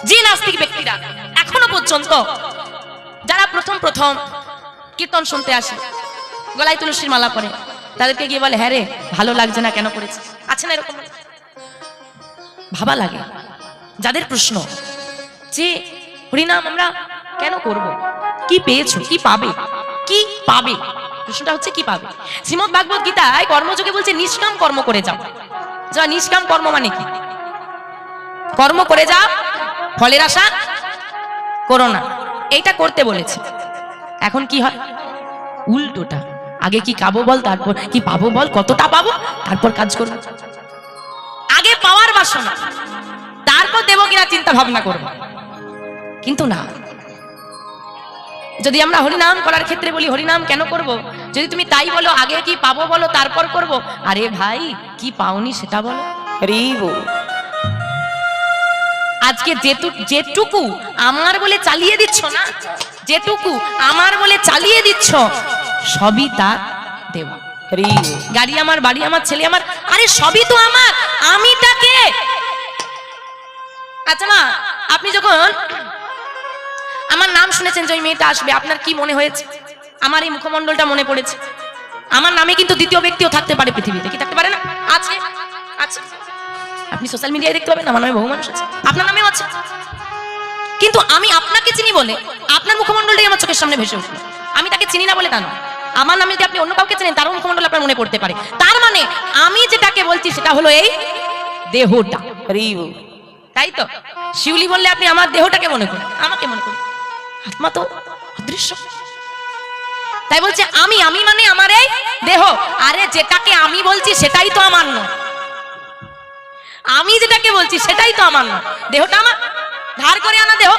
যে নাস্তিক ব্যক্তিরা এখনো পর্যন্ত যারা প্রথম প্রথম কীর্তন শুনতে আসে, গলায় তুলসীর মালা পরে, তাদেরকে গিয়ে বলে হ্যাঁ রে ভালো লাগছে না, কেন করেছিস? আছে না এরকম? ভাবা লাগে যাদের প্রশ্ন যে হরিনাম আমরা কেন করব, কি পেয়েছো, কি পাবে, কি পাবে? প্রশ্নটা হচ্ছে কি পাবে। শ্রীমদ্ ভাগবত গীতায় কর্মযোগে বলছে নিষ্কাম কর্ম করে যাও। যা নিষ্কাম কর্ম মানে কি? কর্ম করে যাও, ফলের আশা করো না, এইটা করতে বলেছে। এখন কি হয় উল্টোটা, আগে কি খাবো বল, তারপর কি পাবো বল, কতটা পাবো, তারপর কাজ করবো। আগে পাওয়ার বাসনা, তারপর দেবো কিনা চিন্তা ভাবনা করবো। কিন্তু না, যদি আমরা হরিনাম করার ক্ষেত্রে বলি হরিনাম কেন করব, যদি তুমি তাই বলো আগে কি পাবো বলো তারপর করব, আরে ভাই কি পাওনি সেটা বলো। আজকে যেটুকু আমার বলে চালিয়ে দিচ্ছ না, যেটুকু আমার বলে চালিয়ে দিচ্ছ সবই তার দেওয়া। গাড়ি আমার, বাড়ি আমার, ছেলে আমার, আরে সবই তো আমার, আমি তাকে। আচ্ছা মা, আপনি যখন আমার নাম শুনেছেন যে ওই মেয়েটা আসবে, আপনার কি মনে হয়েছে? আমার এই মুখমণ্ডলটা মনে পড়েছে। আমার নামে কিন্তু দ্বিতীয় ব্যক্তিও থাকতে পারে পৃথিবীতে, কি থাকতে পারে না? আছে, আছে। আপনি সোশ্যাল মিডিয়ায় দেখতে পাবেন আমার নামে বহু মানুষ আছে, আপনার নামেও আছে। কিন্তু আমি আপনাকে চিনি বলে আপনার মুখমণ্ডলটাই আমার চোখের সামনে ভেসে উঠল। আমি তাকে চিনি না বলে তা নয়। আমার নামে যদি আপনি অন্য কাউকে চেনেন, তারও মুখমণ্ডল আপনার মনে পড়তে পারে। তার মানে আমি যেটাকে বলছি সেটা হলো এই দেহটা। তাই তো শিউলি বললে আপনি আমার দেহটাকে মনে করেন, আমাকে মনে করেন। আত্মা তো অদৃশ্য। তাই বলছে আমি, আমি মানে আমার এই দেহ। আরে যেটাকে আমি বলছি সেটাই তো আমার নয়। আমি যেটাকে বলছি সেটাই তো আমার নয়। দেহটা আমার, ধার করে আনা দেহ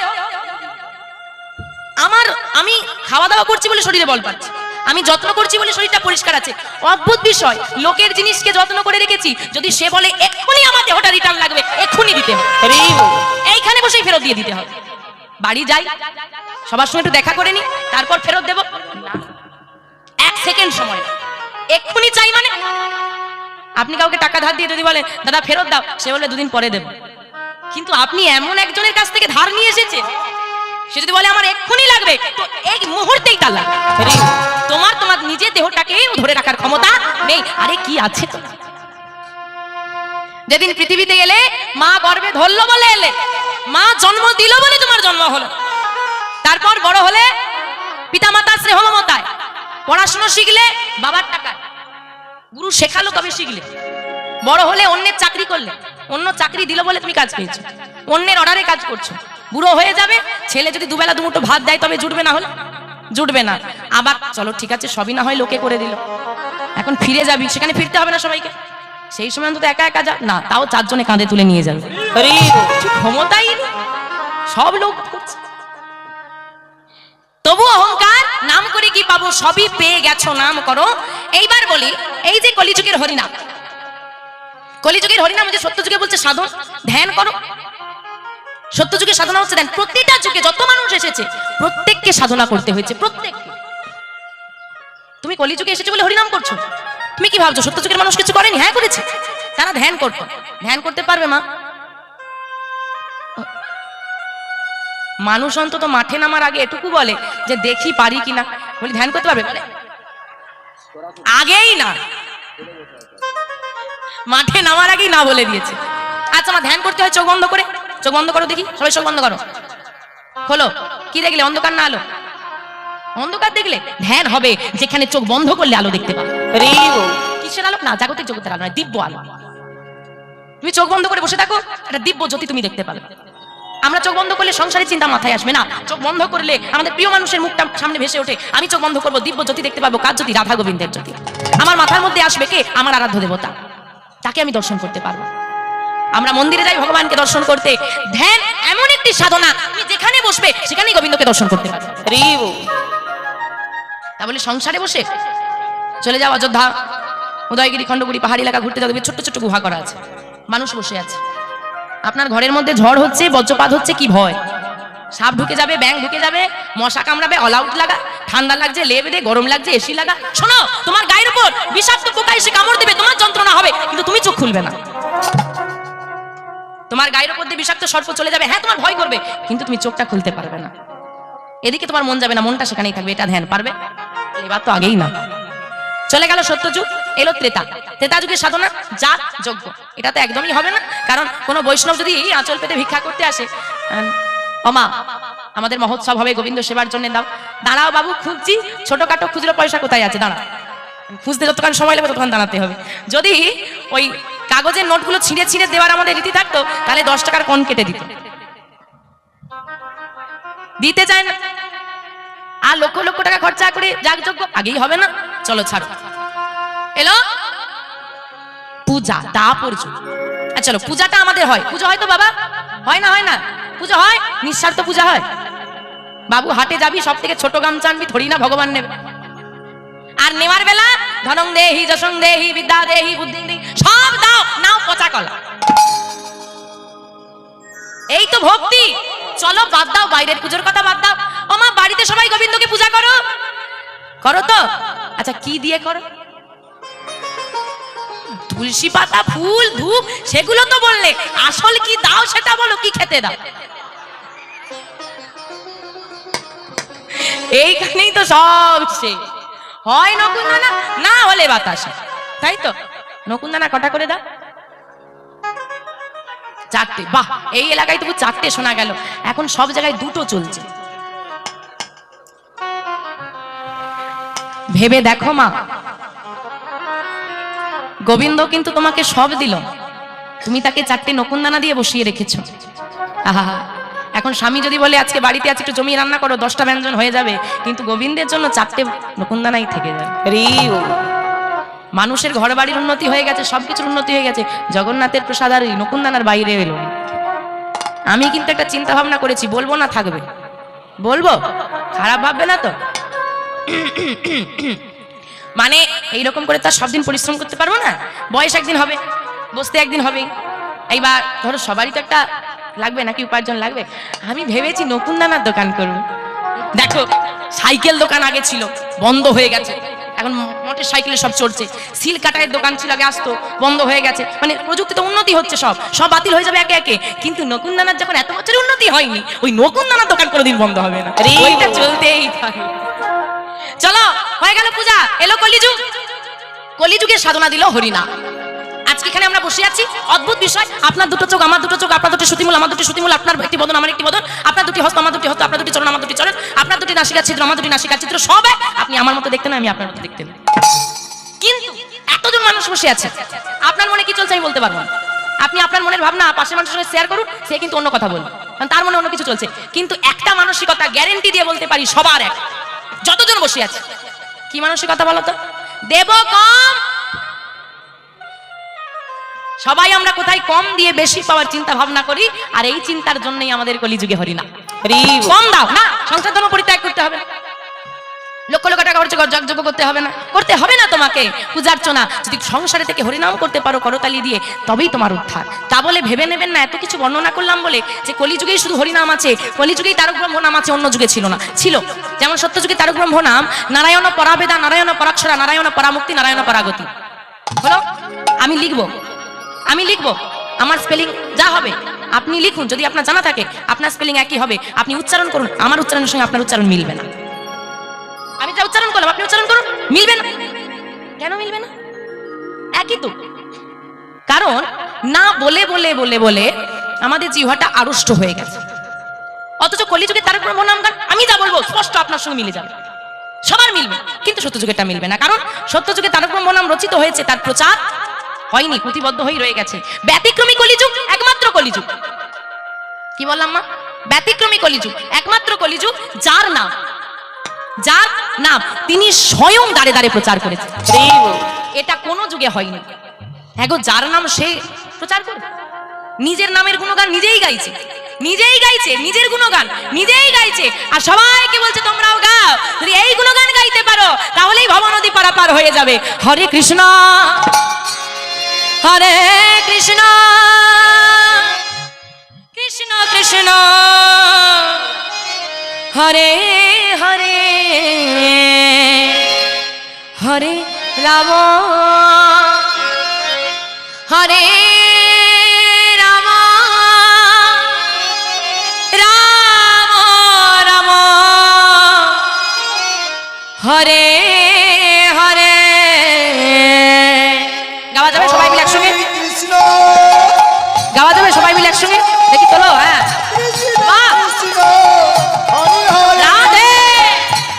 আমার। আমি খাওয়া দাওয়া করছি বলে শরীরে বল পাচ্ছি, আমি যত্ন করছি বলে শরীরটা পরিষ্কার আছে। অদ্ভুত বিষয়, লোকের জিনিসকে যত্ন করে রেখেছি, যদি সে বলে এক্ষুনি আমার দেহটা রিটার্ন লাগবে, এক্ষুনি দিতে হবে, এইখানে বসেই ফেরত দিয়ে দিতে হবে। বাড়ি যাই, সবার সঙ্গে একটু দেখা করে নি, তারপর ফেরত দেব, এক সেকেন্ড সময়, এক্ষুনি চাই মানে। আপনি কাউকে টাকা ধার দিয়ে যদি বলে দাদা ফেরত দাও, সে বলে দুদিন পরে দেব। কিন্তু আপনি এমন একজনের কাছ থেকে ধার নিয়ে এসেছে, সে যদি বলে আমার এক্ষুনি লাগবে, তো এই মুহূর্তেই তার লাগবে। তোমার নিজের দেহটাকে ধরে রাখার ক্ষমতা নেই। আরে কি আছে তো? যেদিন পৃথিবীতে এলে মা গর্ভে ধরলো বলে এলে, মা জন্ম দিল বলে তোমার জন্ম হলো। তারপর বড় হলে পিতামাতার স্নেহ মমতায়, পড়াশোনা শিখলে বাবার টাকায়, গুরু শেখালো তবে শিখলে। বড় হলে অন্যের চাকরি করলে, অন্য চাকরি দিল বলে তুমি কাজ পেয়েছো, অন্যের অর্ডারে কাজ করছো। বুড়ো হয়ে যাবে, ছেলে যদি দুবেলা দুমুঠো ভাত দেয় তবে জুটবে, না হলে জুটবে না। আবার চলো ঠিক আছে সবই না হয় লোকে করে দিল, এখন ফিরে যাবি, সেখানে ফিরতে হবে না সবাইকে। সেই সময় অন্তত একা একা যা না, তাও চারজনে কাঁধে তুলে নিয়ে যাবে, ক্ষমতাই সব লোক। তবু অহংকার, নাম করে কি পাবো, সবই পেয়ে গেছো নাম করো। এইবার বলি, এই যে কলিযুগের হরিনাম, কলিযুগের হরিনাম যে সত্যযুগে বলছে সাধন ধ্যান করো। সত্যযুগে সাধনা হচ্ছে ধ্যান। প্রতিটা যুগে যত মানুষ এসেছে প্রত্যেককে সাধনা করতে হয়েছে, প্রত্যেককে। তুমি কলিযুগে এসেছো বলে হরিনাম করছো, তুমি কি ভাবছো সত্যযুগের মানুষ কিছু করেনি? হ্যাঁ করেছে, তারা ধ্যান করতো। ধ্যান করতে পারবে মা? মানুষ অন্তত মাঠে নামার আগে এটুকু বলে যে দেখি পারি কিনা, বলি ধ্যান করতে পারবে? বলে আগেই না, মাঠে নামার আগেই না বলে দিয়েছে। আচ্ছা আমার ধ্যান করতে হয় চোখ বন্ধ করে, চোখ বন্ধ করো দেখি, সবাই চোখ বন্ধ করো, খোলো। কি দেখলে? অন্ধকার না আলো? অন্ধকার দেখলে ধ্যান হবে যেখানে চোখ বন্ধ করলে আলো দেখতে পাবে। কিসের আলো? না জাগতিক জগতের আলো নয়, দিব্য আলো। তুমি চোখ বন্ধ করে বসে থাকো, একটা দিব্য জ্যোতি তুমি দেখতে পাবে। আমরা চোখ বন্ধ করলে সংসারের চিন্তা মাথায় আসবে না। চোখ বন্ধ করলে আমাদের প্রিয় মানুষের মুখটা সামনে ভেসে ওঠে। আমি চোখ বন্ধ করবো, দিব্য জ্যোতি দেখতে পাবো। কার জ্যোতি? রাধা গোবিন্দের জ্যোতি। আমার মাথার মধ্যে আসবে কে? আমার আরাধ্য দেবতা, তাকে আমি দর্শন করতে পারবো। আমরা মন্দিরে যাই ভগবানকে দর্শন করতে। ধ্যান এমন একটি সাধনা, তুমি যেখানে বসবে সেখানেই গোবিন্দকে দর্শন করতে পারবে। তা বলে সংসারে বসে চলে যাও অযোধ্যা, উদয়গিরি, খণ্ডগিরি পাহাড়ি এলাকা ঘুরতে যাও, ছোট্ট ছোট্ট গুহা করা আছে, মানুষ বসে আছে। আপনার ঘরের মধ্যে ঝড় হচ্ছে, বজ্রপাত হচ্ছে, কি ভয়? সাপ ঢুকে যাবে, ব্যাঙ ঢুকে যাবে, মশা কামড়াবে, অল আউট লাগা, ঠান্ডা লাগছে লেপ দে, গরম লাগছে এসি লাগা। শোনো, তোমার গায়ের উপর বিষাক্ত পোকা এসে কামড় দেবে, তোমার যন্ত্রণা হবে কিন্তু তুমি চোখ খুলবে না। তোমার গায়ের উপর দিয়ে বিষাক্ত সর্প চলে যাবে, হ্যাঁ তোমার ভয় করবে, কিন্তু তুমি চোখটা খুলতে পারবে না। এদিকে তোমার মন যাবে না, মনটা সেখানেই থাকবে। এটা ধ্যান পারবে? এবার তো আগেই না। চলে গেল সত্যযুগ, এলো ত্রেতা। ত্রেতা যুগের সাধনা জাত যজ্ঞ, এটা তো একদমই হবে না। কারণ কোন বৈষ্ণব যদি আঁচল পেতে ভিক্ষা করতে আসে, ওমা আমাদের মহোৎসব হবে গোবিন্দ সেবার জন্য দাও, দাঁড়াও বাবু খুঁজছি, ছোটখাটো খুচরো পয়সা কোথায় আছে, দাঁড়া, খুঁজতে যতক্ষণ সময় লাগবে ততক্ষণ দাঁড়াতে হবে। যদি ওই কাগজের নোটগুলো ছিঁড়ে ছিঁড়ে দেওয়ার আমাদের রীতি থাকতো, তাহলে 10 টাকার কোণ কেটে দিত। দিতে চায় না, আর লক্ষ লক্ষ টাকা খরচা করে যাগযজ্ঞ আগেই হবে না। চলো ছাড়ো, এলো পূজা, দাপর যুগ। চলো পূজাটা আমাদের হয়, পুজো হয় তো বাবা, হয় না? হয় না? পুজো হয়, নিঃস্বার্থ পূজা হয়। বাবু হাটে যাবি, সব থেকে ছোট গামছা আনবি, থরি না ভগবান নেবে। আর নেওয়ার বেলা ধনং দেহি যশং দেহি বিদ্যা দেহি বুদ্ধি দেহি, সব দাও, নাও পচা কলা। এই তো ভক্তি। চলো বাদ দাও বাইরের পুজোর কথা, বাদ দাও। ও মা, বাড়িতে সবাই গোবিন্দকে পূজা করো, করো তো? আচ্ছা কি দিয়ে করো? তুলসী পাতা, ফুল, ধূপ, সেগুলো তো বললে, আসল কি দাও সেটা বলো, কি খেতে দাও? এইখানেই তো সব শেষ। হয় নকুনদানা, না হলে বাতাসা, তাই তো? নকুনদানা কটা করে দাও? 4টে। বাহ, এই এলাকায় তবু 4টে শোনা গেল, এখন সব জায়গায় 2টো চলছে। ভেবে দেখো মা, গোবিন্দ কিন্তু তোমাকে সব দিল, তুমি তাকে 4টে নকুনদানা দিয়ে বসিয়ে রেখেছ। আহা, এখন স্বামী যদি বলে আজকে বাড়িতে আছে একটু জমি রান্না করো, 10টা ব্যঞ্জন হয়ে যাবে, কিন্তু গোবিন্দের জন্য 4টে নকুনদানাই থেকে যাবে। মানুষের ঘর বাড়ির উন্নতি হয়ে গেছে, সবকিছুর উন্নতি হয়ে গেছে, জগন্নাথের প্রসাদ আর নকুনদানার বাইরে এলো। আমি কিন্তু একটা চিন্তা ভাবনা করেছি, বলবো না থাকবে? বলবো, খারাপ ভাববে না তো? মানে এইরকম করে তার সব দিন পরিশ্রম করতে পারবো না, বয়স একদিন হবে, বসতে একদিন হবে। এইবার ধরো সবারই তো একটা লাগবে নাকি, উপার্জন লাগবে। আমি ভেবেছি নকুনদানার দোকান করবো। দেখো সাইকেল দোকান আগে ছিল, বন্ধ হয়ে গেছে, এখন মোটর সাইকেলে সব চড়ছে। সিল কাটারের দোকান ছিল আগে, আসতো, বন্ধ হয়ে গেছে। মানে প্রযুক্তি তো উন্নতি হচ্ছে, সব সব বাতিল হয়ে যাবে একে একে। কিন্তু নকুনদানার যখন এত বছর উন্নতি হয়নি, ওই নকুনদানার দোকান কোনোদিন বন্ধ হবে না, ওইটা চলতেই থাকে। চলো হয়ে গেল পূজা, এলো কলিযুগ। কলিযুগের সাধনা দিল হরিনাম। আজকে এখানে আমরা বসে আছি, অদ্ভুত বিষয়, আপনার দুটো চোখ আমার দুটো চোখ, আপনার দুটো শ্রুতিমূল আমার দুটো শ্রুতিমূল, আপনার একটি বদন আমার একটি বদন, আপনার দুটি হস্ত আমার দুটি হস্ত, আপনার দুটি চরণ আমার দুটি চরণ, আপনার দুটি নাসিকা ছিদ্র আমার দুটি নাসিকা ছিদ্র, সব আপনি আমার মতো দেখতে না, আমি আপনার মতো দেখতে না। কিন্তু এতজন মানুষ বসে আছে, আপনার মনে কি চলছে আমি বলতে পারবো না। আপনি আপনার মনের ভাবনা পাশের মানুষের সঙ্গে শেয়ার করুন, সে কিন্তু অন্য কথা বলবে, কারণ তার মনে অন্য কিছু চলছে। কিন্তু একটা মানসিকতা গ্যারেন্টি দিয়ে বলতে পারি, সবার এক, যতজন বসে আছে। কি মানসিকতা বলো তো? দেব কম। সবাই আমরা কোথায় কম দিয়ে বেশি পাওয়ার চিন্তা ভাবনা করি, আর এই চিন্তার জন্যই আমাদের কলিযুগে হরিনাম। কম দাও না, সংসার ধর্ম পরিত্যাগ করতে হবে, লক্ষ লক্ষ টাকা খরচ যজ্ঞ করতে হবে না, করতে হবে না তোমাকে পূজার্চনা। যদি সংসারে থেকে হরিনাম করতে পারো করতালি দিয়ে, তবেই তোমার উদ্ধার। তা বলে ভেবে নেবেন না এত কিছু বর্ণনা করলাম বলে যে কলিযুগেই শুধু হরিনাম আছে, কলিযুগেই তারক ব্রহ্ম নাম আছে, অন্য যুগে ছিল না। ছিল, যেমন সত্যযুগে তারক ব্রহ্ম নাম নারায়ণ পরাবেদা, নারায়ণ পরাক্ষরা, নারায়ণ পরামুক্তি, নারায়ণ পরাগতি। হলো, আমি লিখবো, আমার স্পেলিং যা হবে আপনি লিখুন, যদি আপনার জানা থাকে আপনার স্পেলিং একই হবে, আপনি উচ্চারণ করুন, আমার উচ্চারণের সঙ্গে আপনার উচ্চারণ মিলবে না। আমি যা উচ্চারণ করলাম আপনি উচ্চারণ করুন, মিলবে না। কেন মিলবে না? একই তো। কারণ না বলে বলে বলে বলে আমাদের জিহ্বাটা আড়ষ্ট হয়ে গেছে। অথচ কলিযুগে তারক ব্রহ্ম নাম গান আমি যা বলবো স্পষ্ট আপনার সঙ্গে মিলে যাবে, সবার মিলবে, কিন্তু সত্যযুগেরটা মিলবে না। কারণ সত্যযুগে তারক ব্রহ্ম নাম রচিত হয়েছে, তার প্রচার হয়নি, প্রতিবদ্ধ হয়ে রয়ে গেছে। ব্যতিক্রমী কলিযুগ, একমাত্র কলিযুগ। কি বললাম মা? ব্যতিক্রমী কলিযুগ, একমাত্র কলিযুগ যার নাম তিনি স্বয়ং দাঁড়ে দাঁড়ে প্রচার করেছেন। এটা কোনো যুগে হয়নি। এগো যার নাম সে প্রচার করে, নিজের নামের গুণগান নিজেই গাইছে, নিজের গুণগান নিজেই গাইছে, আর সবাইকে বলছে তোমরাও গাও। যদি এই গুণগান গাইতে পারো তাহলেই ভব নদী পারাপার হয়ে যাবে। হরে কৃষ্ণ হরে কৃষ্ণ কৃষ্ণ কৃষ্ণ হরে হরে হরে রাম হরে রাম হরে হরে। গাওয়া যাবে সবাই মিলে একসঙ্গে? কৃষ্ণ গাওয়া যাবে সবাই মিলে একসঙ্গে? দেখি তোলো। হ্যাঁ, বাহ! কৃষ্ণ হরে হরে রাধে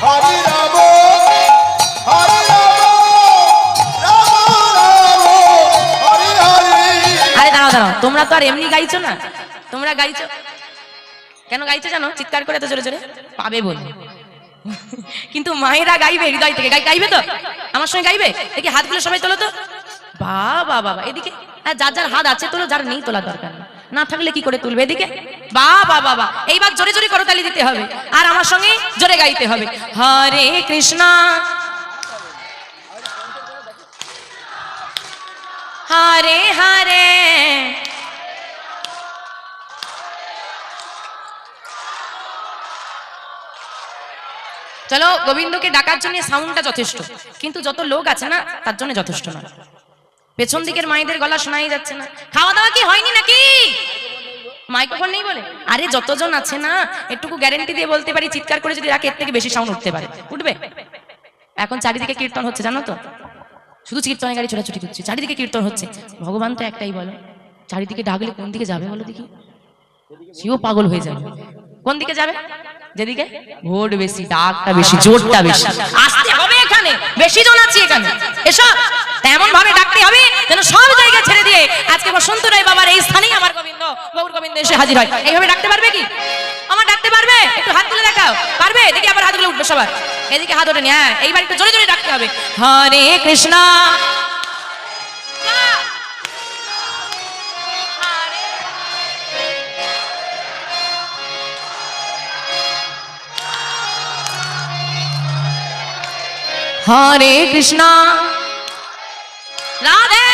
হরে রাম হরে রাম রাম রাম হরে হরে। আরে দাঁড়াও দাঁড়াও, তোমরা তো আর এমনি গাইছো না, তোমরা গাইছো কেন গাইছো জানো? চিৎকার করে এত জোরে জোরে পাবে বলে। কিন্তু মায়েরা গাইবে হৃদয় থেকে। গাইবে তো আমার সঙ্গে গাইবে? দেখি হাতগুলো সবাই তোলো তো। বাবা বাবা, এদিকে হ্যাঁ, যার যার হাত আছে তোলো, যার নেই তোলার দরকার নেই। না থাকলে কি করে তুলবে? এদিকে বাবা বাবা। এইবার জোরে জোরে করতালি দিতে হবে আর আমার সঙ্গে জোরে গাইতে হবে। হরে কৃষ্ণ হরে হরে। চলো, গোবিন্দকে ডাকার জন্য সাউন্ডটা যথেষ্ট, কিন্তু যত লোক আছে না তার জন্য যথেষ্ট না। পেছন দিকের মায়েদের গলা শোনাই যাচ্ছে না। খাওয়া দাওয়া কি হয়নি নাকি? মাইক্রোফোন নেই বলে? আরে যতজন আছে না, একটুকু গ্যারেন্টি দিয়ে বলতে পারি, চিৎকার করে যদি রাখে এর থেকে বেশি সাউন্ড উঠতে পারে। উঠবে? এখন চারিদিকে কীর্তন হচ্ছে জানো তো, শুধু কীর্তনের গাড়ি ছোটাছুটি করছে, চারিদিকে কীর্তন হচ্ছে। ভগবান তো একটাই বলো, চারিদিকে ডাকলে কোন দিকে যাবে বলো দেখি? সেও পাগল হয়ে যাবে। কোন দিকে যাবে? যেদিকে ভোট বেশি, ডাকটা বেশি, জোরটা বেশি। আসতে হবে এখানে, বেশি জন আছে এখানে। এসো, তেমন ভাবে ডাকতে হবে যেন সব জায়গা ছেড়ে দিয়ে আজকে বসন্ত রায় বাবার এই স্থানেই আমার গোবিন্দ, গৌর গোবিন্দ এসে হাজির হয়। এইভাবে ডাকতে পারবে কি? আমার ডাকতে পারবে? একটু হাত তুলে দেখাও। পারবে? দেখি আবার হাতগুলো উঠবে সবার। এদিকে হাত ওঠেনি। হ্যাঁ, এইবার একটু জোরে জোরে ডাকতে হবে। হরে কৃষ্ণ হরে কৃষ্ণ রাধে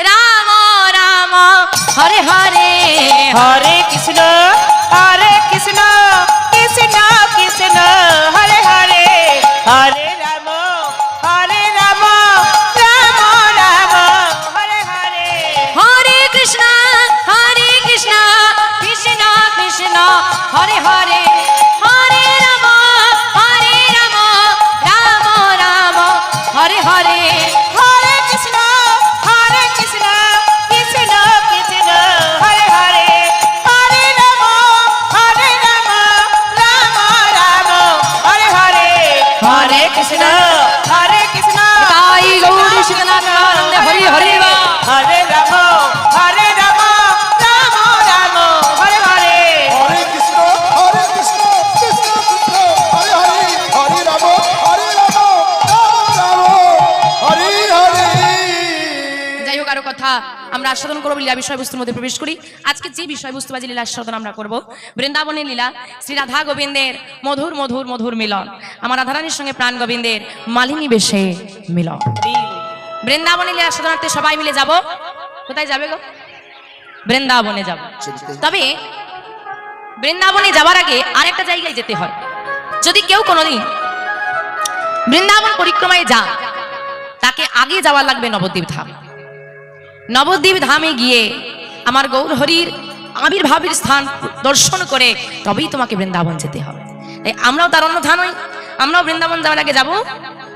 রাম রাম হরে হরে। হরে কৃষ্ণ কৃষ্ণ কৃষ্ণ হরে হরে। হরে রাম রাম রাম হরে হরে। হরে কৃষ্ণ কৃষ্ণ কৃষ্ণ হরে হরে। হরে রাম রাম রাম হরে হরে। হরে কৃষ্ণ কৃষ্ণ কৃষ্ণ হরে হরে। হরে রাম রাম রাম হরে হরে। হরে কৃষ্ণ কৃষ্ণ তাই গৌর শীতনাথ হরি হরি বা। হরে রাম রাম রাম হরে হরে। হরে কৃষ্ণ কৃষ্ণ কৃষ্ণ হরে হরে হরে রাম রাম রাম হরে হরে। যাই হোক, আরো কথা আমরা আস্বাদন করবো, লীলা বিষয়বস্তুর মধ্যে প্রবেশ করি। আজকে যে বিষয়বস্তু বাজি লীলা আস্বাদন আমরা করব, বৃন্দাবনের লীলা, শ্রী রাধা গোবিন্দের মধুর মধুর মধুর মিলন, আমার রাধারানীর সঙ্গে প্রাণ গোবিন্দের মালিনী বেশে মিলন। বৃন্দাবনের লীলা আস্বাদনার্থে সবাই মিলে যাব। কোথায় যাবে গো? বৃন্দাবনে যাব। তবে বৃন্দাবনে যাওয়ার আগে আরেকটা জায়গায় যেতে হয়। যদি কেউ কোনোদিন বৃন্দাবন পরিক্রমায় যা, তাকে আগে যাওয়া লাগবে নবদ্বীপ ধাম। নবদ্বীপ ধামে গিয়ে আমার গৌর হরির আবির্ভাবের স্থান দর্শন করে তবেই তোমাকে বৃন্দাবন যেতে হবে। তাই আমরাও তার অন্য ধাম নই, আমরাও বৃন্দাবন যাওয়ার আগে যাব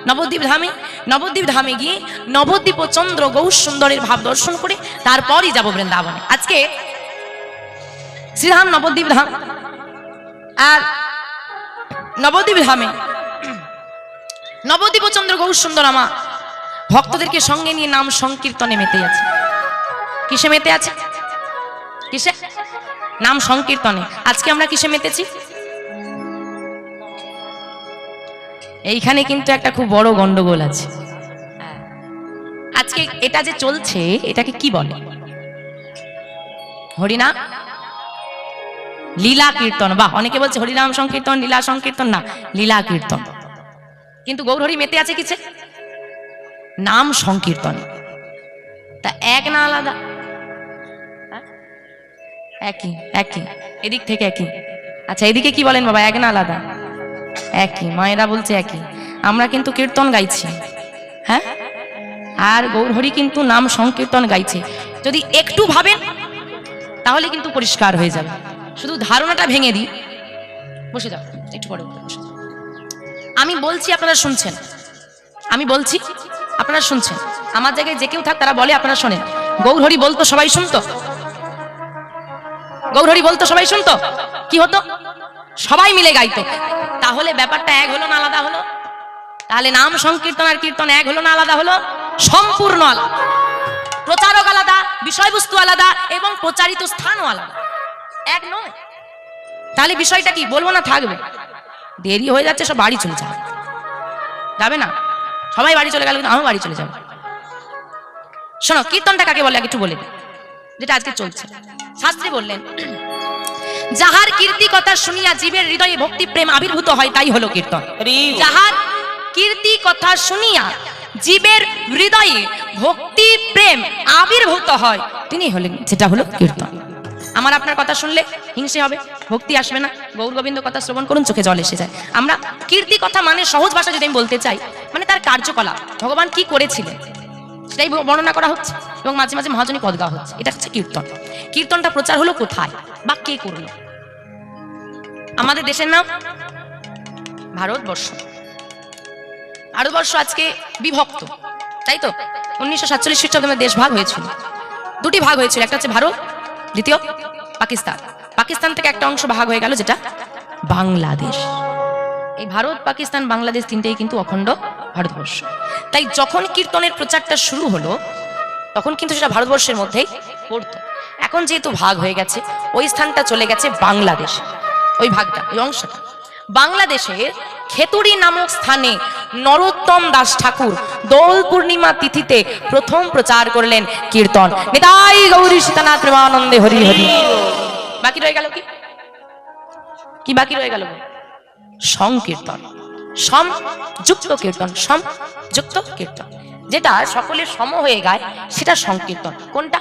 নবদ্বীপ ধামে। নবদ্বীপ ধামে গিয়ে নবদ্বীপ ও চন্দ্র গৌর সুন্দরের ভাব দর্শন করে তারপরই যাব বৃন্দাবনে। আজকে শ্রীধাম নবদ্বীপ ধাম, আর নবদ্বীপ ধামে নবদ্বীপ ও চন্দ্র গৌর সুন্দর আমার ভক্তদেরকে সঙ্গে নিয়ে নাম সংকীর্তনে মেতে আছে। কিসে মেতে আছে? কিসে? নাম সংকীর্তনে। আজকে আমরা কিসে মেতেছি? এইখানে কিন্তু একটা খুব বড় গন্ডগোল আছে। আজকে এটা যে চলছে এটাকে কি বলে? হরিনাম লীলা কীর্তন। বাহ, অনেকে বলছে হরিনাম সংকীর্তন, লীলা সংকীর্তন। না, লীলা কীর্তন। কিন্তু গৌরহরি মেতে আছে কিসে? নাম সংকীর্তনে। তা এক না আলাদা? একই একই, এদিক থেকে একই। আচ্ছা, এদিকে কি বলেন বাবা? এক না আলাদা? একই। মায়েরা বলছে একই। আমরা কিন্তু কীর্তন গাইছি, হ্যাঁ, আর গৌরহরি কিন্তু নাম সংকীর্তন গাইছে। যদি একটু ভাবেন তাহলে কিন্তু পরিষ্কার হয়ে যাবে। শুধু ধারণাটা ভেঙে দিই। বসে যাও, একটু পরে বসে যাও। আমি বলছি আপনারা শুনছেন, আমি বলছি আপনারা শুনছেন। আমার জায়গায় যে কেউ থাক তারা বলে আপনারা শোনেন। গৌরহরি বলতো সবাই শুনতো, গৌরহরি বলতো সবাই শুনতো, কি হতো? সবাই মিলে গাইতো। তাহলে ব্যাপারটা এক হলো না আলাদা হলো? তাহলে নাম সংকীর্তন আর কীর্তন এক হলো না আলাদা হলো? সম্পূর্ণ আলাদা। প্রচারক আলাদা, বিষয়বস্তু আলাদা এবং প্রচারিত স্থানও আলাদা, এক নয়। তাহলে বিষয়টা কি বলবো না থাকবে? দেরি হয়ে যাচ্ছে, সব বাড়ি চলে যাবে, যাবে না? সবাই বাড়ি চলে গেল, কিন্তু আমিও বাড়ি চলে যাবো। শোনো, কীর্তনটা কাকে বলে আগে একটু বলে দিই, যেটা আজকে চলছে। শাস্ত্রে বললেন, যাহার কীর্তি কথা শুনিয়া জীবের হৃদয়ে ভক্তি প্রেম আবির্ভূত হয়, তাই হলো কীর্তন। যাহার কীর্তি কথা শুনিয়া জীবের হৃদয়ে ভক্তি প্রেম আবির্ভূত হয়, তিনি হলেন, যেটা হলো কীর্তন। আমার আপনার কথা শুনলে হিংসে হবে, ভক্তি আসবে না। গৌর গোবিন্দ কথা শ্রবণ করুন, চোখে জল এসে যায়। আমরা কীর্তি কথা মানে সহজ ভাষা যদি আমি বলতে চাই, মানে তার কার্যকলাপ, ভগবান কি করেছিলেন সেটাই বর্ণনা করা হচ্ছে, এবং মাঝে মাঝে মহাজনী পদ গাওয়া হচ্ছে। এটা হচ্ছে কীর্তন। কীর্তনটা প্রচার হলো কোথায় বা কে করলো? আমাদের দেশের নাম ভারতবর্ষ। ভারতবর্ষ আজকে বিভক্ত, তাই তো? 1947 খ্রিস্টাব্দে দেশ ভাগ হয়েছিল, দুটি ভাগ হয়েছিল, একটা হচ্ছে ভারত, দ্বিতীয় পাকিস্তান। পাকিস্তান থেকে একটা অংশ ভাগ হয়ে গেল, যেটা বাংলাদেশ। এই ভারত, পাকিস্তান, বাংলাদেশ তিনটেই কিন্তু অখণ্ড ভারতবর্ষ। তাই যখন কীর্তনের প্রচারটা শুরু হলো, তখন কিন্তু সেটা ভারতবর্ষের মধ্যেই পড়তো। এখন যেহেতু ভাগ হয়ে গেছে, ওই স্থানটা চলে গেছে বাংলাদেশ, ওই ভাগটা, ওই অংশটা। বাংলাদেশের খেতুড়ি নামক স্থানে নরোত্তম দাস ঠাকুর দোল পূর্ণিমা তিথিতে প্রথম প্রচার করলেন কীর্তন। নিতাই গৌরী সীতানাথ প্রেমানন্দে হরি হরি। বাকি রয়ে গেল কি? কি বাকি রয়ে গেল? সংকীর্তন, সমযুক্ত কীর্তন, সমযুক্ত কীর্তন, যেটা সকলের সম হয়ে গায়, সেটা সংকীর্তন। কোনটা?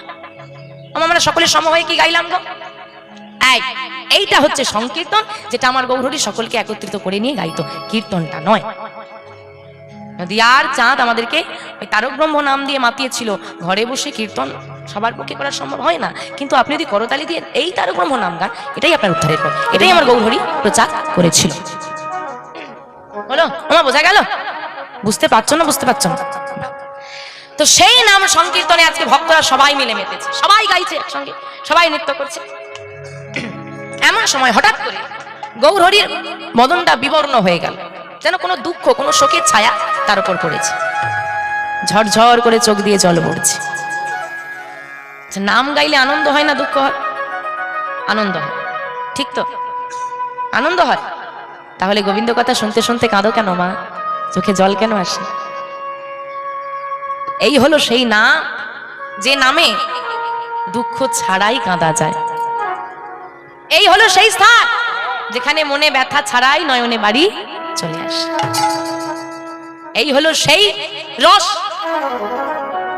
আমরা সকলের সম হয়ে কি গাইলাম গো? এইটা হচ্ছে সংকীর্তন, যেটা আমার গৌরহরি সকলকে একত্রিত করে নিয়ে গাইতো, কীর্তনটা নয়। নদিয়ার চাঁদ আমাদেরকে ওই তারক ব্রহ্ম নাম দিয়ে মাতিয়েছিল। ঘরে বসে কীর্তন সবার পক্ষে করা সম্ভব হয় না, কিন্তু আপনি যদি করতালি দিয়ে এই তারক ব্রহ্ম নাম গান, এটাই আপনার উদ্ধারের পথ। এটাই আমার গৌরহরি প্রচার করেছিল। হলো? আমার বোঝা গেল? বুঝতে পারছো না? বুঝতে পারছো না? তো সেই নাম সংকীর্তনে আজকে ভক্তরা সবাই মিলে মেতেছে, সবাই গাইছে একসঙ্গে, সবাই নৃত্য করছে। এমন সময় হঠাৎ করে গৌরহরির মদনটা বিবর্ণ হয়ে গেল, যেন কোনো দুঃখ, কোনো শোকের ছায়া তার উপর পড়েছে। ঝরঝর করে চোখ দিয়ে জল পড়ছে। নাম গাইলে আনন্দ হয় না দুঃখ হয়? আনন্দ হয়, ঠিক তো? আনন্দ হয়। তাহলে গোবিন্দ কথা শুনতে শুনতে কাঁদো কেন মা? চোখে জল কেন আসে? এই হলো সেই নাম, যে নামে দুঃখ ছাড়াই কাঁদা যায়। এই হলো সেই স্থান যেখানে মনে ব্যথা ছাড়াই নয়নে বাড়ি চলে আসে। এই হলো সেই রস,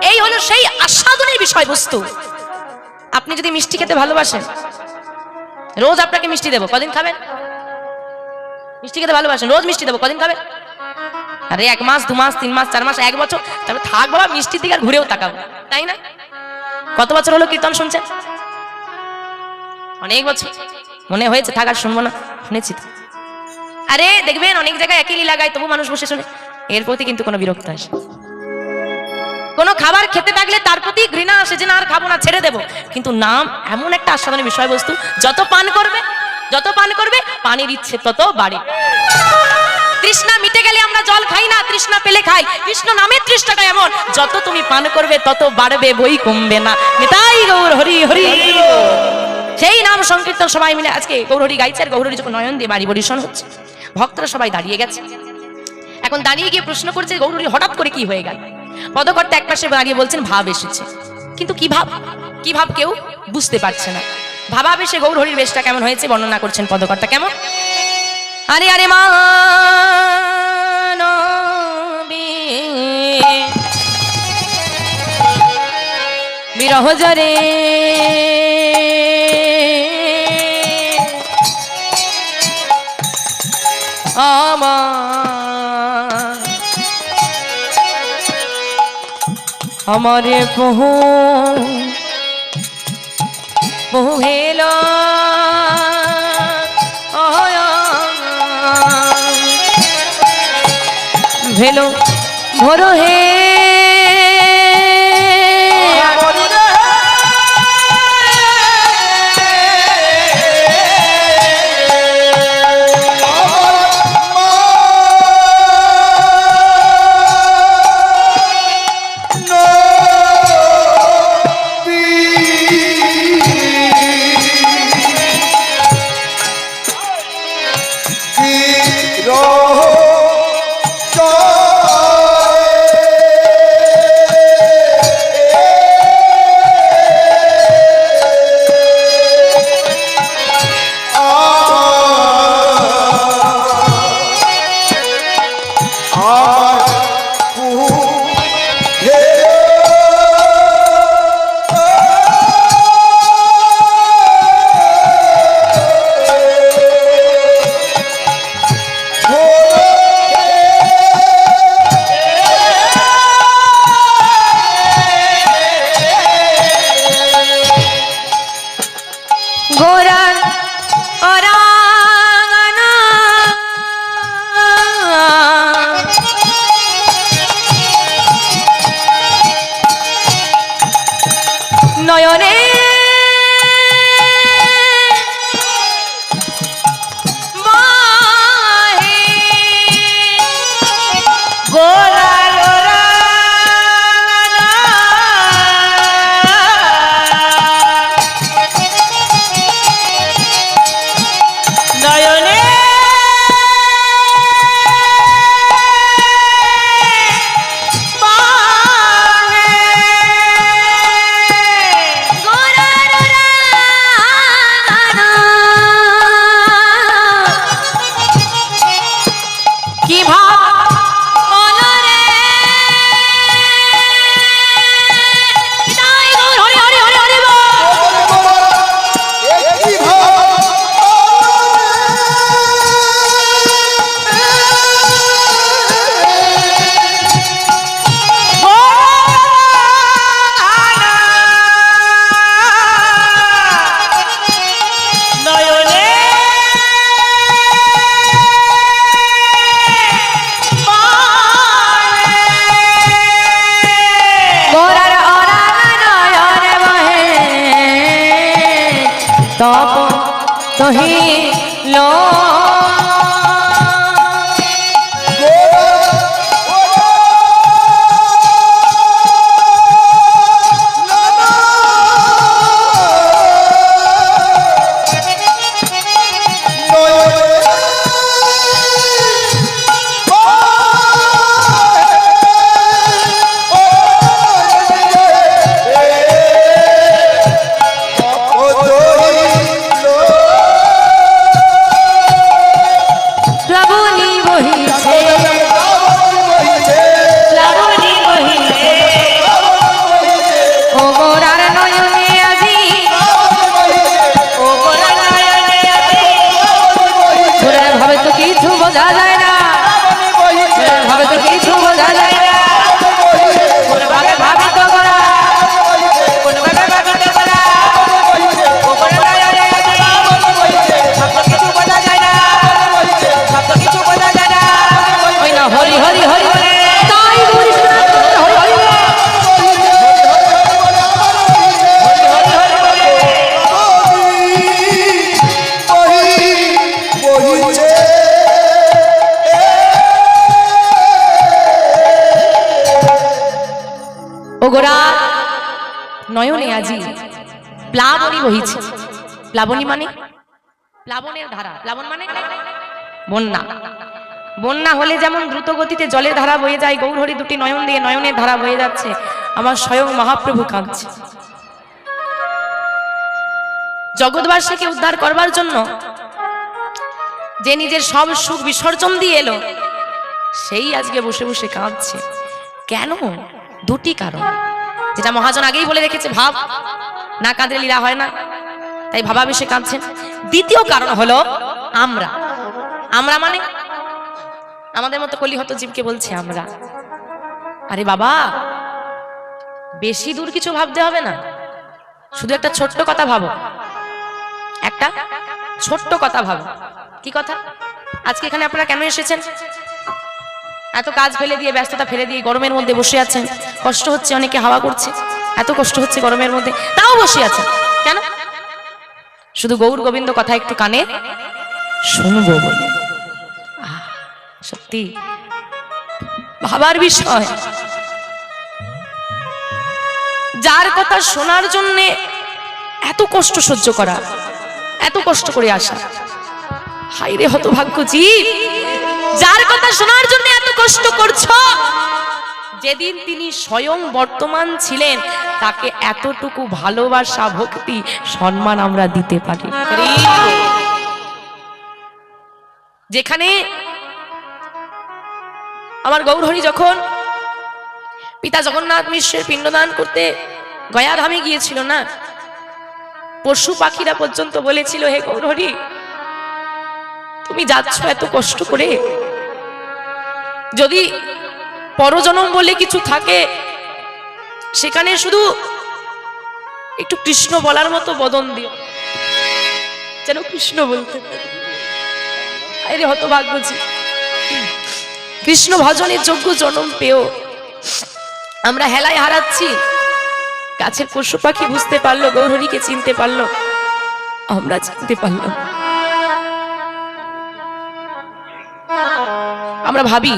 এই হলো সেই আস্বাদনের বিষয়বস্তু। আপনি যদি মিষ্টি খেতে ভালোবাসেন, রোজ আপনাকে মিষ্টি দেবো, কদিন খাবেন? মিষ্টি খেতে ভালোবাসেন, রোজ মিষ্টি দেবো, কদিন খাবেন? আরে 1 মাস 2 মাস 3 মাস 4 মাস 1 বছর, তারপর থাক বাবা, মিষ্টির দিকে আর ঘুরেও তাকাবো, তাই না? কত বছর হলো কীর্তন শুনছেন? অনেক বছর। মনে হয়েছে থাক আর শুনবো না? শুনেছি তো। আরে দেখবেন অনেক জায়গায় একই লীলা গায়, তবু মানুষ বসে শুনে, এর প্রতি কিন্তু কোনো বিরক্ত আসে। কোনো খাবার খেতে থাকলে তার প্রতি ঘৃণা আসে যে না আর খাবো না, ছেড়ে দেবো। কিন্তু নাম এমন একটা আস্বাদনের বিষয়বস্তু, যত পান করবে, যত পান করবে, পানির ইচ্ছে তত বাড়ে। তৃষ্ণা মিটে গেলে আমরা জল খাই না, তৃষ্ণা পেলে খাই। কৃষ্ণ নামের তৃষ্ণাটা এমন, যত তুমি পান করবে তত বাড়বে, বই কমবে না। নিতাই গৌর হরি হরি। সেই নাম সংকীর্তন সবাই মিলে আজকে গৌরহরি গাইছে। আর গৌরহরি যখন নয়ন দিয়ে বাড়ি বরিশন হচ্ছে, ভক্তরা সবাই দাঁড়িয়ে গেছে। এখন দাঁড়িয়ে গিয়ে প্রশ্ন করছে গৌরহরি হঠাৎ করে কি হয়ে গেল? পদকর্তা একপাশে দাঁড়িয়ে বলছেন ভাব এসেছে। কিন্তু কি ভাব, কি ভাব কেউ বুঝতে পারছে না। ভাবাবেশে গৌরহরির বেশটা কেমন হয়েছে বর্ণনা করছেন পদকর্তা। কেমন? আরে আরে মা বিরহ জরে আমারে বহু বহু হেলো ভেলো ভোর হে গোরার অরাঙানা নয়নে বাহে গোরার অরাঙানা নয়নে বাহে গোরার অরাঙানা কি ভাব মনরে তাই গৌর হরি হরি হরি হরি বল। একই ভাব নয়নে গোরার অরাঙানা নয়নে বহে তপ তহিল প্লাবনী বহিছে প্লাবনী বহিছে ও গোরার নয়নে আজি ও গোরা নয়নে আজি গোরার ভাবে তো কিছু বোঝা যায় না গোরার ভাবে তো কিছু বোঝা যায় না কোনভাবে ভাবি তো গোরা কোনভাবে ভাবি তো গোরা ও গোরা নয়নে আজি সব তো কিছু বোঝা যায় না সব তো কিছু বোঝা যায় না ওই না হরি হরি হরি তাই বলিস না হরি হরি ও গোরা নয়নে আজি প্লাবনী বহিছে প্লাবনী মানে প্লাবনের ধারা প্লাবন মানে বন্যা বন্যা হলে যেমন দ্রুত গতিতে জলের ধারা বয়ে যায় গৌরহরি দুটি নয়ন দিয়ে নয়নের ধারা বয়ে যাচ্ছে আমার স্বয়ং মহাপ্রভু কাঁদছে জগৎবাসীকে উদ্ধার করবার জন্য যে নিজের সব সুখ বিসর্জন দিয়ে এলো সেই আজকে বসে বসে কাঁদছে কেন দুটি কারণ যেটা মহাজন আগেই বলে রেখেছে ভাব না কাঁদলে লীলা হয় না তাই ভাবাবেশে কাঁদছেন দ্বিতীয় কারণ হলো আমরা আমরা মানে আমাদের মতো কলিহত জীবকে বলছে আমরা আরে বাবা বেশি দূর কিছু ভাবতে হবে না শুধু একটা ছোট্ট কথা ভাবো একটা ছোট্ট কথা ভাবো। কি কথা? আজকে এখানে আপনারা কেন এসেছেন? এত কাজ ফেলে দিয়ে, ব্যস্ততা ফেলে দিয়ে গরমের মধ্যে বসে আছেন, কষ্ট হচ্ছে, অনেকে হাওয়া করছে, এত কষ্ট হচ্ছে গরমের মধ্যে, তাও বসে আছেন কেন? শুধু গৌর গোবিন্দ কথা একটু কানে শুনবো বলে। সত্যি ভাবার বিষয়, যার কথা শোনার জন্য এত কষ্ট সহ্য করা, এত কষ্ট করে আসা, হায় রে হতভাগ্য জীব, যার কথা শোনার জন্য এত কষ্ট করছো, যেদিন তিনি স্বয়ং বর্তমান ছিলেন, তাকে এতটুকু ভালোবাসা, ভক্তি, সম্মান আমরা দিতে পারি। যেখানে আমার গৌরহরি যখন পিতা জগন্নাথ মিশ্রের পিণ্ডদান করতে গয়াধামে গিয়েছিল না, পশু পাখিরা পর্যন্ত বলেছিল, হে গৌরহরি, তুমি যাচ্ছ এত কষ্ট করে, যদি পরজনম বলে কিছু থাকে, সেখানে শুধু একটু কৃষ্ণ বলার মতো বদন দিও, যেন কৃষ্ণ বলতে পারি। আরে হতভাগ্য জি, কৃষ্ণ ভজনের যোগ্য জনম পেও আমরা হেলায় হারাচ্ছি। গাছের পশু পাখি বুঝতে পারলো, গৌরহরিকে চিনতে পারলো, আমরা চিনতে পারলাম। আমরা ভাবি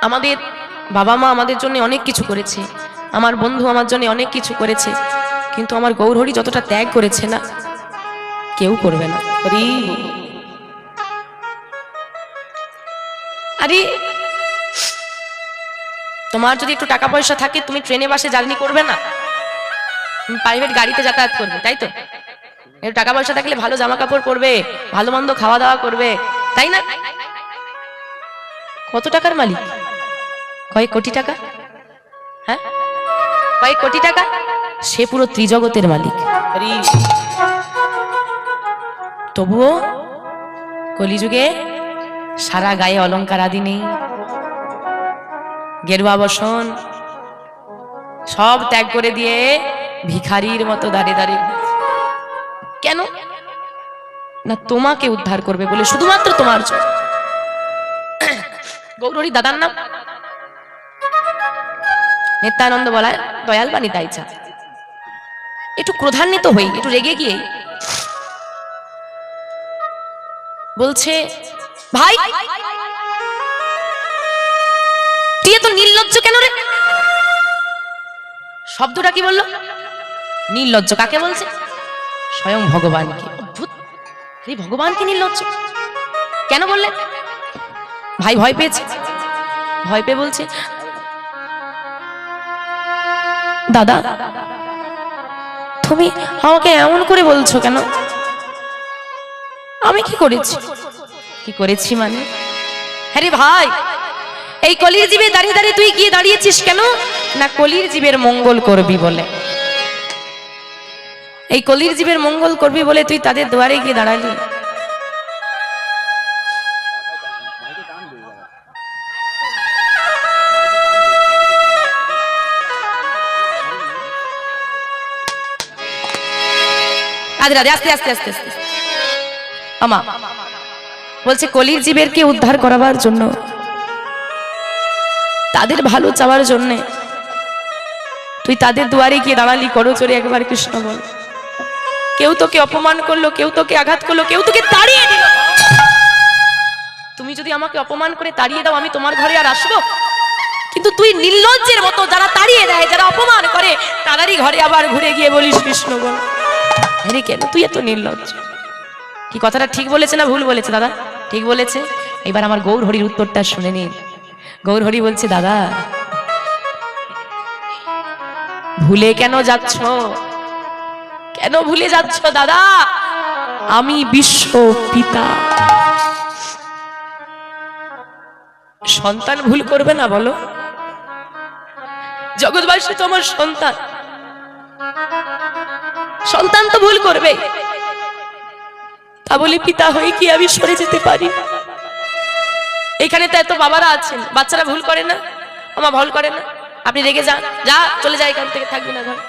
আমাদের বাবা মা আমাদের জন্য অনেক কিছু করেছে, আমার বন্ধু আমার জন্য অনেক কিছু করেছে, কিন্তু আমার গৌরহরি যতটা ত্যাগ করেছে না, কেউ করবে না। আরে তোমার যদি একটু টাকা পয়সা থাকে, তুমি ট্রেনে বাসে জার্নি করবে না, তুমি প্রাইভেট গাড়িতে যাতায়াত করবে, তাই তো? একটু টাকা পয়সা থাকলে ভালো জামা কাপড় পরবে, ভালো মন্দ খাওয়া দাওয়া করবে, তাই না? কত টাকার মালিক? কয়েক কোটি টাকা। হ্যাঁ, কয়েক কোটি টাকা। সে পুরো ত্রিজগতের মালিক। তবুও কলিযুগে সারা গায়ে অলংকার আদি নেই, গেরুয়া বসন সব ত্যাগ করে দিয়ে ভিখারির মতো দাঁড়িয়ে দাঁড়িয়ে। কেন না? তোমাকে উদ্ধার করবে বলে, শুধুমাত্র তোমার জন্য। গৌরহরি দাদার নাম নিত্যানন্দ বলা, দয়াল বাণী তাই চা। একটু ক্রোধান্বিত হই, একটু রেগে গিয়ে বলছে, ভাই তুই এত নির্লজ্জ কেন রে? শব্দটা কি বললো? নির্লজ্জ। কাকে বলছে? স্বয়ং ভগবানকে। অদ্ভুত, ভগবানকে নির্লজ্জ কেন বললেন? ভাই ভয় পেয়েছে, ভয় পেয়ে বলছে, দাদা তুমি আমাকে এমন করে বলছো কেন? আমি কি করেছি? কি করেছি মানে? হ্যাঁ রে ভাই, এই কলির জীবে দাঁড়িয়ে দাঁড়িয়ে তুই গিয়ে দাঁড়িয়েছিস কেন? না কলির জীবের মঙ্গল করবি বলে। এই কলির জীবের মঙ্গল করবি বলে তুই তাদের দুয়ারে গিয়ে দাঁড়ালি। আস্তে আস্তে আস্তে আস্তে আমা বলছে, কলির জীবেরকে উদ্ধার করাবার জন্য, তাদের ভালো চাওয়ার জন্য তুই তাদের দুয়ারে গিয়ে দাঁড়ালি, করজোরে একবার কৃষ্ণ বল। কেউ তোকে অপমান করলো, কেউ তোকে আঘাত করলো, কেউ তোকে তাড়িয়ে দিল। তুমি যদি আমাকে অপমান করে তাড়িয়ে দাও, আমি তোমার ঘরে আর আসবো? কিন্তু তুই নির্লজ্জের মতো যারা তাড়িয়ে দেয়, যারা অপমান করে, তাদেরই ঘরে আবার ঘুরে গিয়ে বলিস কৃষ্ণ বল। আরে কেন তুই এত নির্লজ্জ? কি কথাটা ঠিক বলেছে না ভুল বলেছে? দাদা ঠিক বলেছে। এবার আমার গৌরহরির উত্তরটা শুনে নিন। গৌরহরি বলছে, দাদা ভুলে কেন যাচ্ছ? কেন ভুলে যাচ্ছ দাদা? আমি বিশ্ব পিতা। সন্তান ভুল করবে না বলো? জগৎবাসী তো আমার সন্তান, সন্তান তো ভুল করবে। তা বলে পিতা হয়ে কি আমি সরে যেতে পারি? এখানে তো এত বাবারা আছেন, বাচ্চারা ভুল করে না? আমার ভুল করে না? আপনি রেগে যান, যা চলে যায় এখান থেকে, থাকবি না ঘরে।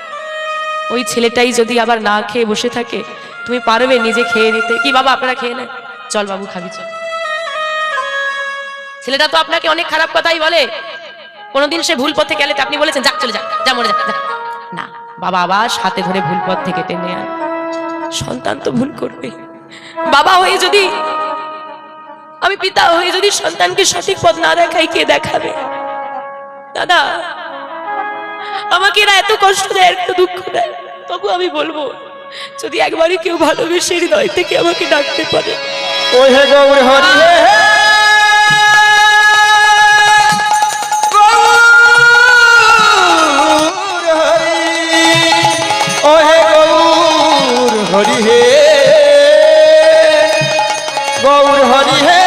ওই ছেলেটাই যদি আবার না খেয়ে বসে থাকে, তুমি পারবে নিজে খেয়ে নিতে? কি বাবা আপনারা খেয়ে নেন, চল বাবু খাবি চল। ছেলেটা তো আপনাকে অনেক খারাপ কথাই বলে, কোনোদিন সে ভুল পথে গেলে তো আপনি বলেছেন যাক চলে যা, যা মরে যা, যা। না, বাবা আবার সাথে ধরে ভুল পথ থেকে টেনে আন। সন্তান তো ভুল করবে, বাবা হয়ে যদি, আমি পিতা হয়ে যদি সন্তানকে সঠিক পথ না দেখাই, কে দেখাবে? দাদা, আমাকে এরা এত কষ্ট দেয়, একটু দুঃখ দেয়, তবু আমি বলবো যদি একবারই কেউ ভালোবেসে হৃদয় থেকে আমাকে ডাকতে পারে, ও হে গৌর হরি হে হে। গৌর হরি, ও হে গৌর হরি হে, গৌর হরি হে।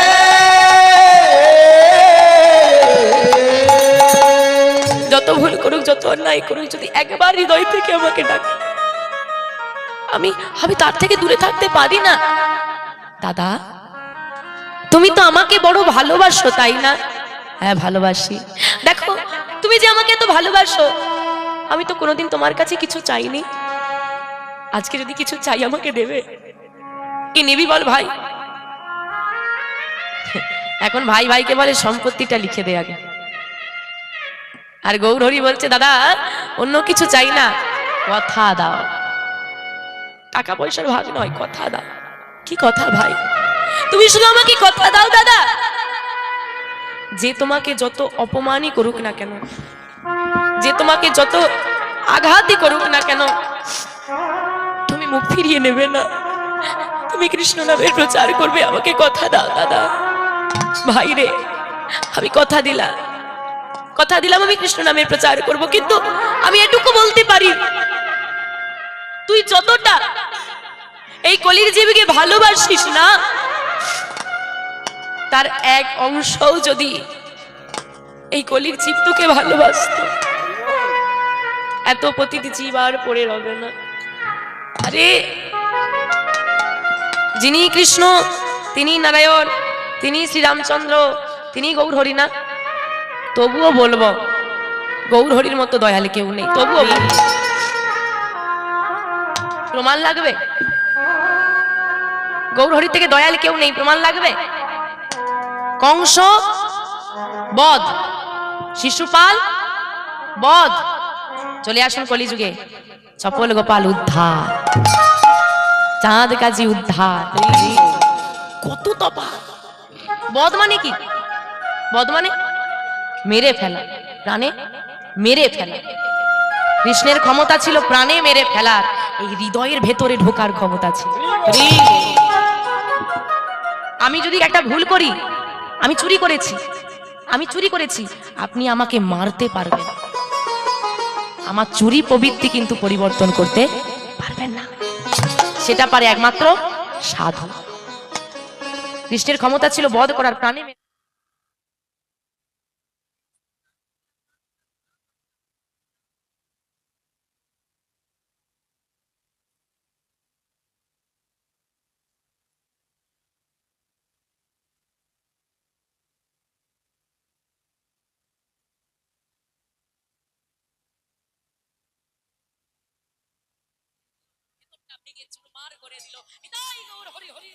যত ভুল করুক, যত অন্যায় করুক, যদি একবার হৃদয় থেকে আমাকে ডাকে, আমি আমি তার থেকে দূরে থাকতে পারি না। দাদা, তুমি তো আমাকে বড় ভালোবাসো, তাই না? হ্যাঁ ভালোবাসি। দেখো, তুমি যে আমাকে এত ভালোবাসো, আমি তো কোনোদিন তোমার কাছে কিছু চাইনি। আজকে যদি কিছু চাই, আমাকে দেবে? কি নিবি বল ভাই? এখন ভাই ভাইকে বলে সম্পত্তিটা লিখে দে আগে। আর গৌরহরি বলছে দাদা অন্য কিছু চাই না, কথা দাও। টাকা পয়সার ভাগ নয়, কথা দাও। কি কথা ভাই? তুমি শুধু আমাকে কথা দাও দাদা, যে তোমাকে যত অপমানই করুক না কেন, যে তোমাকে যত আঘাতই করুক না কেন, তুমি মুখ ফিরিয়ে নেবে না, তুমি কৃষ্ণ নামের প্রচার করবে। আমাকে কথা দাও দাদা। ভাই রে, আমি কথা দিলাম, কথা দিলাম আমি কৃষ্ণ নামের প্রচার করব, কিন্তু আমি এটুকু বলতে পারি, তুই যতটা এই কলির জীবকে ভালোবাসিস না, তার এক অংশও যদি এই কলির জীব তোকে ভালোবাসত, এত পতিত জীব আর পড়ে রবে না। আরে যিনি কৃষ্ণ, তিনি নারায়ণ, তিনি শ্রীরামচন্দ্র, তিনি গৌরহরি না? তবুও বলবো গৌরহরির মতো দয়াল কেউ নেই। তবুও বলবো। প্রমাণ লাগবে? গৌরহরি থেকে দয়াল কেউ নেই, প্রমাণ লাগবে? কংস বধ, শিশুপাল বধ, চলে আসুন কলিযুগে, চপল গোপাল উদ্ধার, চাঁদ কাজী উদ্ধার। কত তপা! বধ মানে কি? বধ মানে মেরে ফেলা, প্রাণে মেরে ফেলা। কৃষ্ণের ক্ষমতা ছিল প্রাণে মেরে ফেলার, এই হৃদয়ের ভেতরে ঢোকার ক্ষমতা ছিল। আমি যদি একটা ভুল করি, আমি চুরি করেছি, আমি চুরি করেছি, আপনি আমাকে মারতে পারবেন, আমার চুরি প্রবৃত্তি কিন্তু পরিবর্তন করতে পারবেন না। সেটা পারে একমাত্র সাধু। কৃষ্ণের ক্ষমতা ছিল বধ করার, প্রাণে চুরমার করে দিল। নিতাই গৌর হরি হরি।